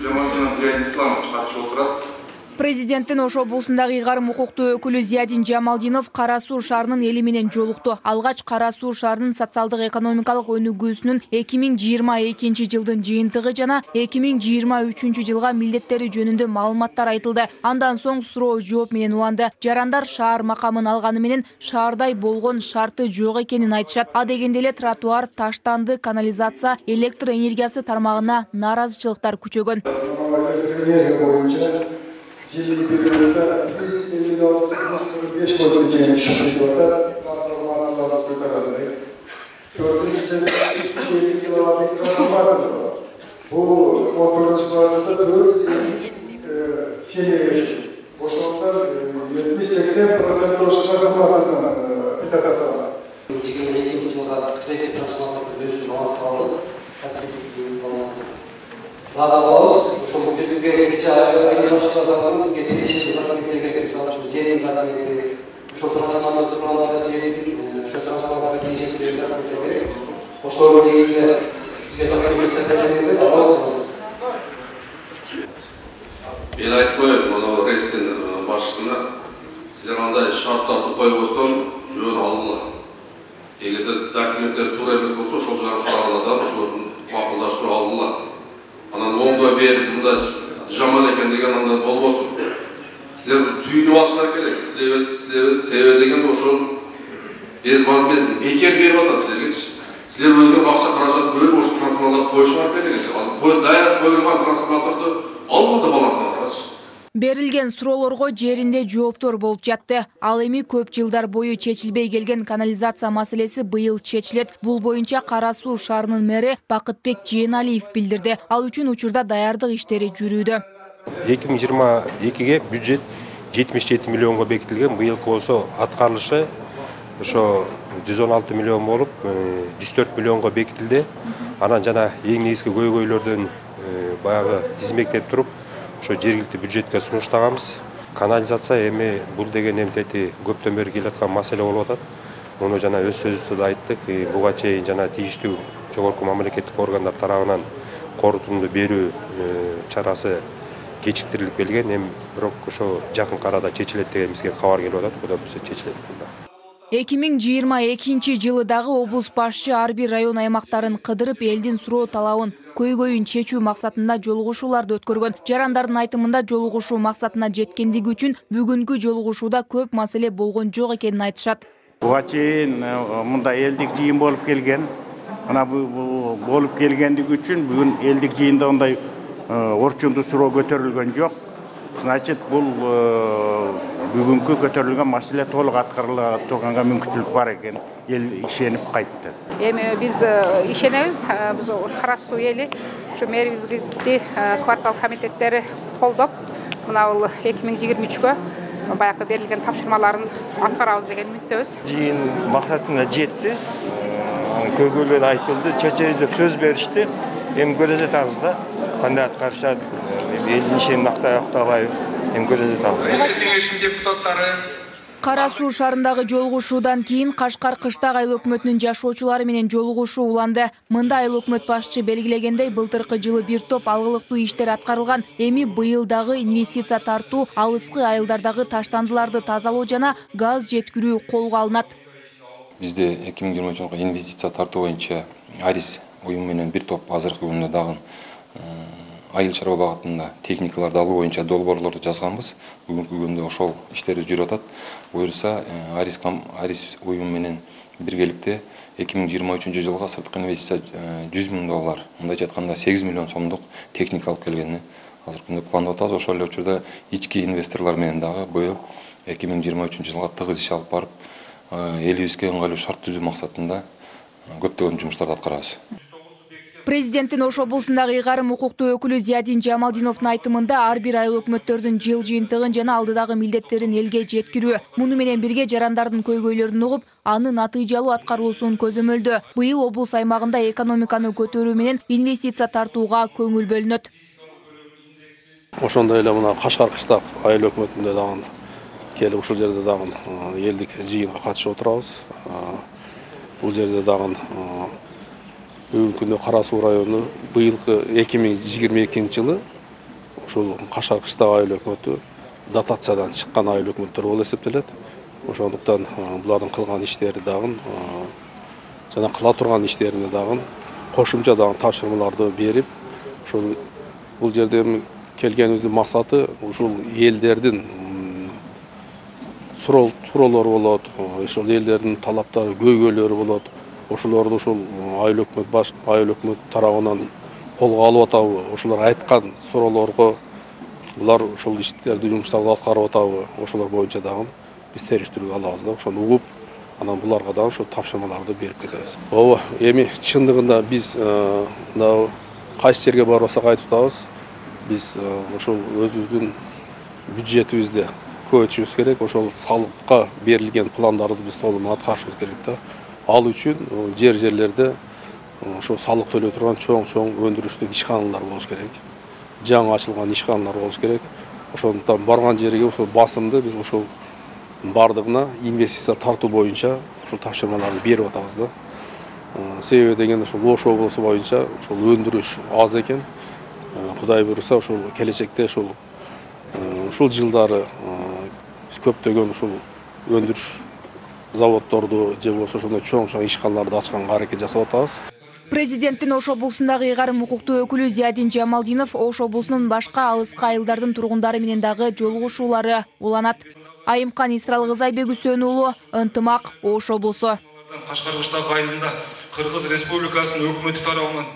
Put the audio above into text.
Жамалдинов Зиядин Исламович катышып отурат. Президенттин Ош облусундагы ыйгарым укуктуу өкүлү Зиядин Жамалдинов Кара Суу шаарынын эли менен жолукту. Алгач Кара Суу шаарынын социалдык экономикалык өнүгүүсүнүн 2022 жылдын жыйынтыгы жана 2023 жылга милдеттери жөнүндө маалыматтар айтылды. Андан соң суроо жооп менен уланды. Жарандар шаар макамын алганы менен шаардай болгон шарты жок экенин айтышат. А дегенде эле тротуар, таштанды, канализация, электр энергиясы тармагына нааразычылыктар күчөгөн. Жили периодда 156 миллион теңге шығып трансформаторлар көтерілді. 450 киловатт трансформатор. Бұл 14 жылдарда 450 семья. Ошондон 70-80% трансформатордан питаться. 2022 жылда кредит трансформатор өзү баланс калды. Надавалыз, ошол бизге башчылардан бизге тиешелүү мектепке салып жерин кадимги ошол трансформатор тууралуу жерин ошол трансформатор тиешелүү мектепке ошол негизинде бизге документация алабыз. Мен айтып коеюн, мына рейстин башчысына силер андай шарттарды койбостон жөн алгыла. Эгерде документтер туура эмес болсо, ошол жагын карагандан ошолорду макулдаштырып алгыла. Анан оңдоо берип, мында жаман экен деген андай болбосун. Силер сүйүнүп алышыңар керек. Себеби дегенде ошол без бекер берип атасыздар. Силер өзүңөр акча каражат бөлүп ошол трансформаторду коюшуңар керек. Даяр коюлган трансформаторду алганда балансына карашы. Берилген суроолорго жеринде жооптор болуп жатты. Ал эми көп жылдар бою чечилбей келген канализация маселеси быйыл чечилет. Бул боюнча Кара Суу шаарынын мэри Бакытбек Жээналиев билдирди. Ал үчүн учурда даярдык иштери жүрүүдө. 2022ге бюджет 77 миллионго бекитилген. Быйылкы болсо аткарылышы ошо 116 миллион болуп, 104 миллионго бекитилди. Анан жана эң негизги көйгөйлөрдөн баягы тизмектеп туруп ошо жергиликтүү бюджетке сунуштаганбыз. Канализация эми бул деген эмтети көптөн бери келаткан маселе болуп атат. Муну жана өз сөзүбүздө да айттык. Буга чейин жана тийиштүү жогорку мамлекеттик органдар тарабынан корутунду берүү чарасы кечиктирилип келген. Эми бирок ошо жакын арада чечилет деген бизге кабар келип атат. Кудай буюрса чечилет. 2022 жылы дагы облус башчы ар бир район аймактарын кыдырып элдин суроо талабын көйгөйүн чечүү максатында жолугушууларды өткөргөн. Жарандардын айтымында жолугушуу максатына жеткендиги үчүн бүгүнкү жолугушууда көп маселе болгон жок экенин айтышат. Буга чейин мында элдик жыйын болуп келген. Мына болуп келгендиги үчүн бүгүн элдик жыйында ондай орчундуу суроо көтөрүлгөн жок. Значит, бул бүгүнкү көтөрүлгөн маселе толук аткарыла турганга мүмкүнчүлүк бар экен. Эл ишенип кайтты. Эми биз ишенебиз, биз Кара Суу эли ушу мэрибизди квартал комитеттери колдоп, мына бул 2023кө баягы берилген тапшырмаларын аткарабыз деген үмүттөбүз. Жыйын максатына жетти. Көйгөйлөр айтылды, чечебиз деп сөз беришти. Эми көрө жатабыз да, кандай аткарышат. Элдин ишин актабай эми көрө жатабыз. Кеңештин депутаттары Кара Суу шаарындагы жолугушуудан кийин Кашкар кыштак айыл өкмөтүнүн жашоочулары менен жолугушуу уланды. Мында айыл өкмөт башчы белгилегендей, былтыркы жылы бир топ алгылыктуу иштер аткарылган. Эми быйыл дагы инвестиция тартуу, алыскы айылдардагы таштандыларды тазалоо жана газ жеткирүү колго алынат. Бизде 2023 жылга инвестиция тартуу боюнча Арис уюму менен бир топ азыркы күндө дагы айыл чарба багытында техникаларды алуу боюнча долбоорлорду жазганбыз. Бүгүнкү күндө ошол иштер жүрүп атат. Буюрса Арис уюму менен биргеликте 2023 жылга сырткы инвестиция 100 миң доллар, мындайча айтканда 8 миллион сомдук техника алып келгенин азыркы күндө пландап атабыз. Ошол эле учурда ички инвесторлор менен дагы быйыл 2023 жылга тыгыз иш алып барып, элибизге ыңгайлуу шарт түзүү максатында көптөгөн жумуштарды аткарабыз. Президенттин Ош облусундагы ыйгарым укуктуу өкүлү Зиядин Жамалдиновдун айтымында ар бир айыл өкмөттөрдүн жыл жыйынтыгын жана алдыдагы милдеттерин элге жеткирүү. Муну менен бирге жарандардын көйгөйлөрүн угуп, аны натыйжалуу аткарылуусун көзөмөлдө. Быйыл облус аймагында экономиканы көтөрүү менен инвестиция тартууга көңүл бөлүнөт. Ошондой эле мына Кашкар кыштак айыл өкмөтүндө дагы келип ушул жерде дагы элдик жыйынга катышып отурабыз. Бул жерде дагы бүгүнкү күндө Кара Суу району быйылкы 2022 жылы ушул Кашар кыштагы айыл өкмөтү дотациядан чыккан айыл өкмөттөр болуп эсептелет. Ошондуктан булардын кылган иштери дагы жана кыла турган иштерине дагы кошумча дагы тапшырмаларды берип, ушул бул жерде келгенибиздин максаты ушул элдердин суроолору болот, ошол элдердин талаптары, көйгөйлөрү болот. Ошолорду ушул айыл өкмөт тарабынан колго алып атабы, ошолор айткан суроолорго булар ошол иштерди жумуштарды аткарып атабы, ошолор боюнча дагы биз териштирүүгө алабыз да, ошону угуп, анан буларга дагы ошол тапшырмаларды берип кетебиз. Ооба, эми чындыгында биз мына кайсы жерге барбасак айтып атабыз, биз ошол өзүбүздүн бюджетибизди көбөйтүшүбүз керек, ошол салыкка берилген пландарды биз толук аткарышыбыз керек да. Ал үчүн жерлерде ошо салык төлөй турган чоң өндүрүштүк ишканалар болуш керек. Жаңы ачылган ишканалар болуш керек. Ошондуктан барган жерге ошол басымды биз ошол бардыгына инвестиция тартуу боюнча ушул тапшырмаларды берип атабыз да. Себеби деген ошол Ош облусу боюнча ошол өндүрүш аз экен. Кудай буйруса ошол келечекте ушул жылдары биз көптөгөн ушул өндүрүш заводдорду же болбосо ошондой чоң ишканаларды ачканга аракет жасап атабыз. Президенттин Ош облусундагы ыйгарым укуктуу өкүлү Зиядин Жамалдинов Ош облусунун башка алыскы айылдардын тургундары менен дагы жолугушуулары уланат. Айымкан Исралгызайбек Үсөнуулу, Ынтымак, Ош облусу. Кашкар кыштагы айылында Кыргыз Республикасынын өкмөтү тарабынан